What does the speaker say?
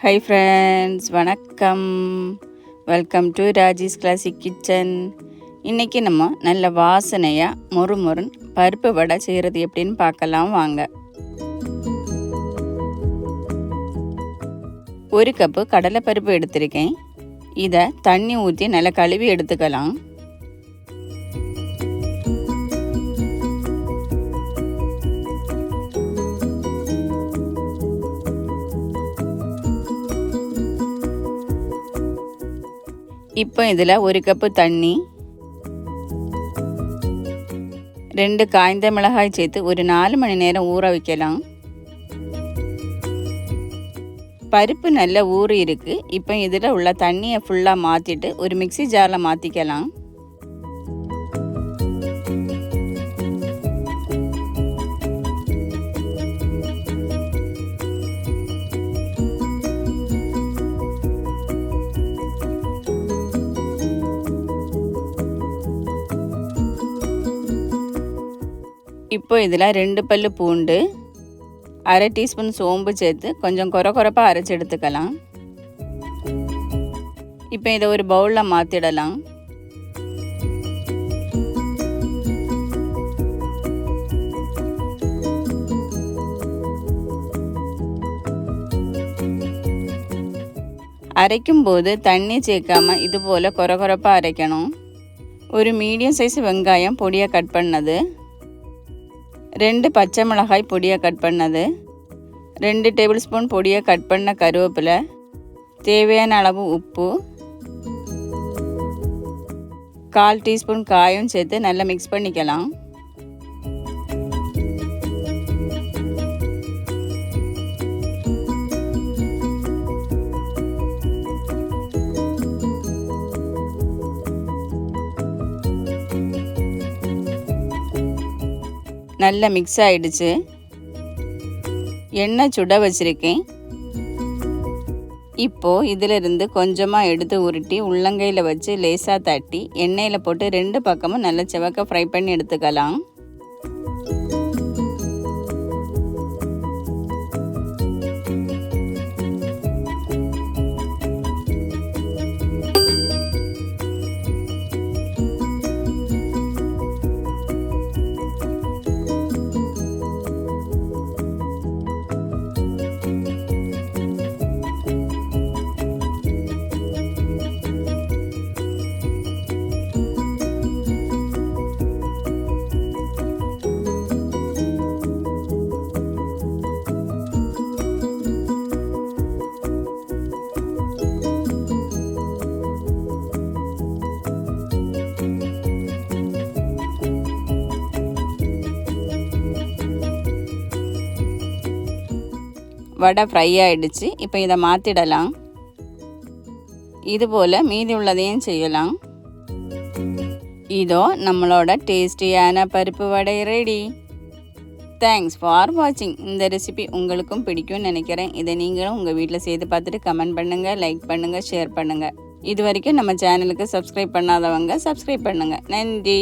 Hi friends, வணக்கம். Welcome to Raji's classic kitchen. இன்றைக்கி நம்ம நல்ல வாசனையாக மொறுமொறுன் பருப்பு வடை செய்கிறது எப்படின்னு பார்க்கலாம் வாங்க. 1 கப்பு கடலைப்பருப்பு எடுத்திருக்கேன். இதை தண்ணி ஊற்றி நல்லா கழுவி எடுத்துக்கலாம். இப்போ இதில் 1 கப்பு தண்ணி, 2 காய்ந்த மிளகாய் சேர்த்து ஒரு 4 மணி நேரம் ஊற வைக்கலாம். பருப்பு நல்லா ஊறி இருக்குது. இப்போ இதில் உள்ள தண்ணியை ஃபுல்லாக மாற்றிட்டு ஒரு மிக்ஸி ஜாரில் மாற்றிக்கலாம். இப்போ இதில் 2 பல்லு பூண்டு, 1/2 டீஸ்பூன் சோம்பு சேர்த்து கொஞ்சம் கொரப்பாக அரைச்சி எடுத்துக்கலாம். இப்போ இதை ஒரு பவுலில் மாற்றிடலாம். அரைக்கும் போது தண்ணி சேர்க்காம இது போல் கொரப்பாக அரைக்கணும். ஒரு மீடியம் சைஸ் வெங்காயம் பொடியாக கட் பண்ணது, 2 பச்சை மிளகாய் பொடியாக கட் பண்ணது, 2 டேபிள் ஸ்பூன் பொடியாக கட் பண்ண கருவேப்பிலை, தேவையான அளவு உப்பு, 1/4 டீஸ்பூன் காயம் சேர்த்து நல்லா மிக்ஸ் பண்ணிக்கலாம். நல்லா மிக்ஸ் ஆகிடுச்சு. எண்ணெய் சுட வச்சுருக்கேன். இப்போது இதிலிருந்து கொஞ்சமாக எடுத்து உருட்டி உள்ளங்கையில் வச்சு லேசாக தட்டி எண்ணெயில் போட்டு 2 பக்கமும் நல்லா செவக்க ஃப்ரை பண்ணி எடுத்துக்கலாம். வடை ஃப்ரை ஆகிடுச்சு. இப்போ இதை மாற்றிடலாம். இதுபோல் மீதி உள்ளதையும் செய்யலாம். இதோ நம்மளோட டேஸ்டியான பருப்பு வடை ரெடி. தேங்க்ஸ் ஃபார் வாட்சிங். இந்த ரெசிபி உங்களுக்கும் பிடிக்கும்னு நினைக்கிறேன். இதை நீங்களும் உங்கள் வீட்டில் செய்து பார்த்துட்டு கமெண்ட் பண்ணுங்கள், லைக் பண்ணுங்கள், ஷேர் பண்ணுங்கள். இது வரைக்கும் நம்ம சேனலுக்கு சப்ஸ்கிரைப் பண்ணாதவங்க சப்ஸ்கிரைப் பண்ணுங்கள். நன்றி.